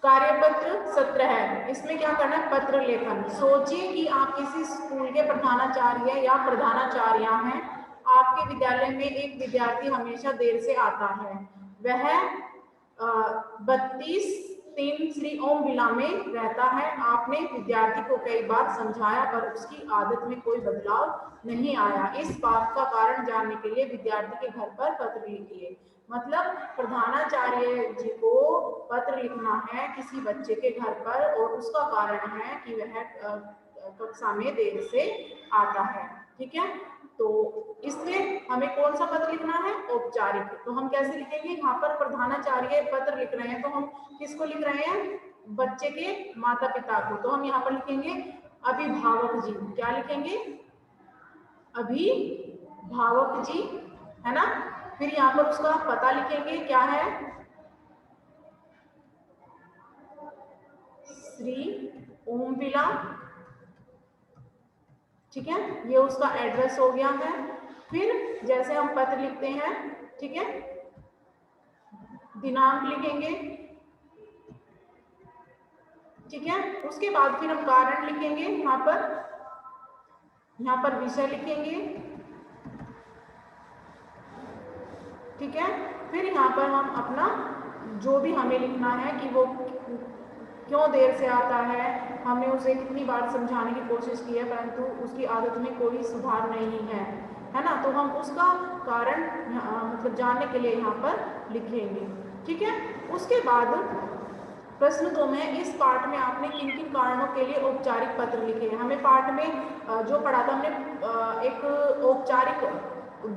कार्यपत्र सत्र है, इसमें क्या करना है, पत्र लेखन। सोचिए कि आप किसी स्कूल के प्रधानाचार्य या प्रधानाचार्या हैं, आपके विद्यालय में एक विद्यार्थी हमेशा देर से आता है। वह 32-3 श्री ओम विला में रहता है। आपने विद्यार्थी को कई बार समझाया पर उसकी आदत में कोई बदलाव नहीं आया। इस बात का कारण जानने के लिए विद्यार्थी के घर पर पत्र लिखिए। मतलब प्रधानाचार्य जी को पत्र लिखना है किसी बच्चे के घर पर और उसका कारण है कि वह कक्षा में देर से आता है। ठीक है, तो इसमें हमें कौन सा पत्र लिखना है, औपचारिक। तो हम कैसे लिखेंगे, यहाँ पर प्रधानाचार्य पत्र लिख रहे हैं तो हम किसको लिख रहे हैं, बच्चे के माता पिता को। तो हम यहाँ पर लिखेंगे अभिभावक जी। क्या लिखेंगे, अभिभावक जी, है ना। फिर यहाँ पर उसका पता लिखेंगे, क्या है, श्री ओम विला। ठीक है, ये उसका एड्रेस हो गया है। फिर जैसे हम पत्र लिखते हैं, ठीक है, दिनांक लिखेंगे। ठीक है, उसके बाद फिर हम कारण लिखेंगे, यहाँ पर विषय लिखेंगे। ठीक है, फिर यहाँ पर हम अपना जो भी हमें लिखना है कि वो क्यों देर से आता है, हमने उसे कितनी बार समझाने की कोशिश की है परंतु उसकी आदत में कोई सुधार नहीं है ना। तो हम उसका कारण मतलब जानने के लिए यहाँ पर लिखेंगे। ठीक है, उसके बाद प्रश्न 2 में इस पाठ में आपने किन किन कारणों के लिए औपचारिक पत्र लिखे हैं। हमें पाठ में जो पढ़ा था हमने एक औपचारिक,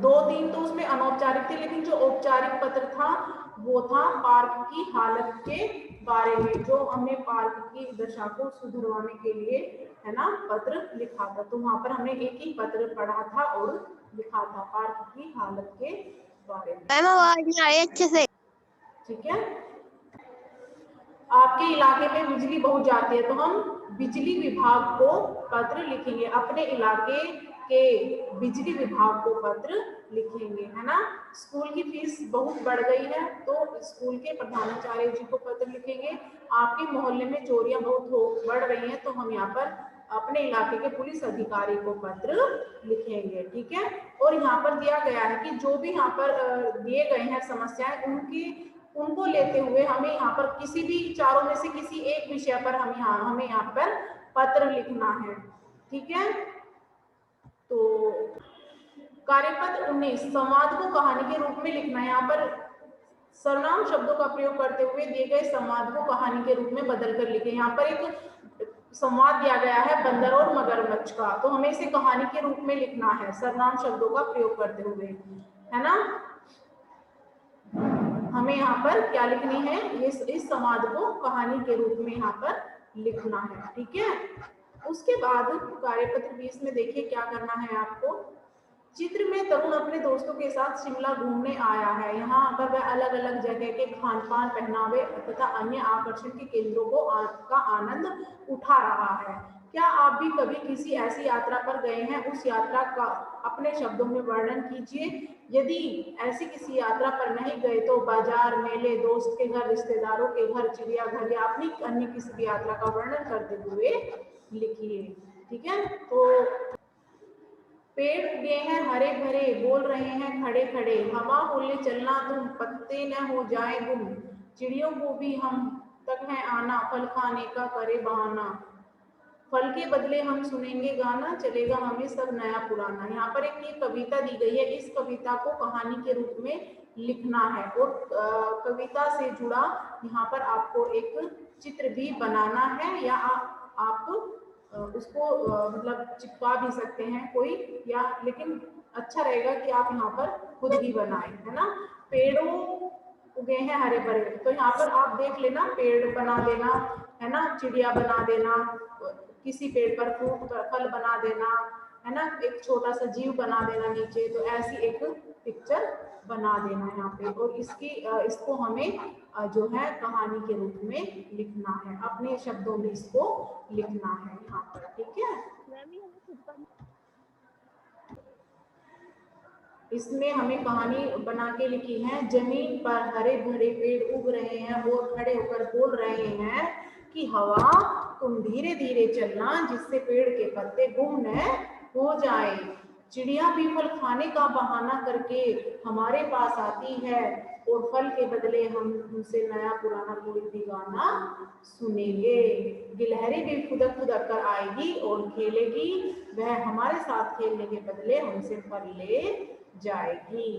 2-3 तो उसमें अनौपचारिक थे, लेकिन जो औपचारिक पत्र था वो था पार्क की हालत के बारे में, जो हमने पार्क की दशा को सुधरवाने के लिए, है ना, पत्र लिखा था। तो वहां पर हमने एक ही पत्र पढ़ा था और लिखा था पार्क की हालत के बारे में। मैम आवाज नहीं आ रही अच्छे से। ठीक है, आपके इलाके में बिजली बहुत जाती है तो हम बिजली विभाग को पत्र लिखेंगे, अपने इलाके के बिजली विभाग को पत्र लिखेंगे, है ना। स्कूल की फीस बहुत बढ़ गई है तो स्कूल के प्रधानाचार्य जी को पत्र लिखेंगे। आपके मोहल्ले में चोरियां बहुत बढ़ रही हैं तो हम यहाँ पर अपने इलाके के पुलिस अधिकारी को पत्र लिखेंगे। ठीक है, और यहाँ पर दिया गया है कि जो भी यहाँ पर दिए गए हैं समस्याएं, उनको लेते हुए हमें यहाँ पर किसी भी चारों में से किसी एक विषय पर हमें यहाँ पर पत्र लिखना है। ठीक है, तो कार्यपत्र 19 संवाद को कहानी के रूप में लिखना है। यहाँ पर सर्वनाम शब्दों का प्रयोग करते हुए दिए गए संवाद को कहानी के रूप में बदलकर लिखें। यहाँ पर एक संवाद दिया गया है बंदर और मगरमच्छ का, तो हमें इसे कहानी के रूप में लिखना है सर्वनाम शब्दों का प्रयोग करते हुए, है ना। हमें यहाँ पर क्या लिखनी है, इस संवाद को कहानी के रूप में यहाँ पर लिखना है। ठीक है, उसके बाद कार्यपत्र 20 में देखिए क्या करना है आपको। चित्र में तरुण अपने दोस्तों के साथ शिमला घूमने आया है। यहाँ पर वह अलग अलग जगह के खान पान, पहनावे तथा अन्य आकर्षण के केंद्रों का आनंद उठा रहा है। क्या आप भी कभी किसी ऐसी यात्रा पर गए हैं, उस यात्रा का अपने शब्दों में वर्णन कीजिए। यदि ऐसी किसी यात्रा पर नहीं गए तो बाजार, मेले, दोस्त के घर, रिश्तेदारों के घर, चिड़ियाघर या अपनी अन्य किसी भी यात्रा का वर्णन करते हुए लिखिए। ठीक है, तो पेड़ उगे हैं हरे भरे, बोल रहे हैं खड़े खड़े, हवा बोले चलना तुम, पत्ते न हो जाए गुम, चिड़ियों को भी हम तक है आना, फल खाने का करे बहाना, फल के बदले हम सुनेंगे गाना, चलेगा हमें सब नया पुराना। यहाँ पर एक ये कविता दी गई है, इस कविता को कहानी के रूप में लिखना है और कविता से जुड़ा यहाँ पर आपको एक चित्र भी बनाना है या आप उसको मतलब चिपका भी सकते हैं कोई, या लेकिन अच्छा रहेगा कि आप यहाँ पर खुद ही बनाएं, है ना। पेड़ों उगे हैं हरे भरे, तो यहाँ पर आप देख लेना, पेड़ बना देना, है ना, चिड़िया बना देना, किसी पेड़ पर फ्रूट फल बना देना, है ना, एक छोटा सा जीव बना देना नीचे, तो ऐसी एक पिक्चर बना देना यहाँ पे। और इसको हमें जो है कहानी के रूप में लिखना है, अपने शब्दों में इसको लिखना है यहाँ पर। ठीक है, इसमें हमें कहानी बना के लिखी है, जमीन पर हरे भरे पेड़ उग रहे हैं और खड़े होकर बोल रहे हैं कि हवा तुम धीरे धीरे चलना जिससे पेड़ के पत्ते गुम न हो जाए। चिड़िया भी फल खाने का बहाना करके हमारे पास आती है और फल के बदले हम उनसे नया पुराना कोई भी गाना सुनेंगे। गिलहरी भी खुदक खुदक कर आएगी और खेलेगी, वह हमारे साथ खेलने के बदले हमसे फल ले जाएगी।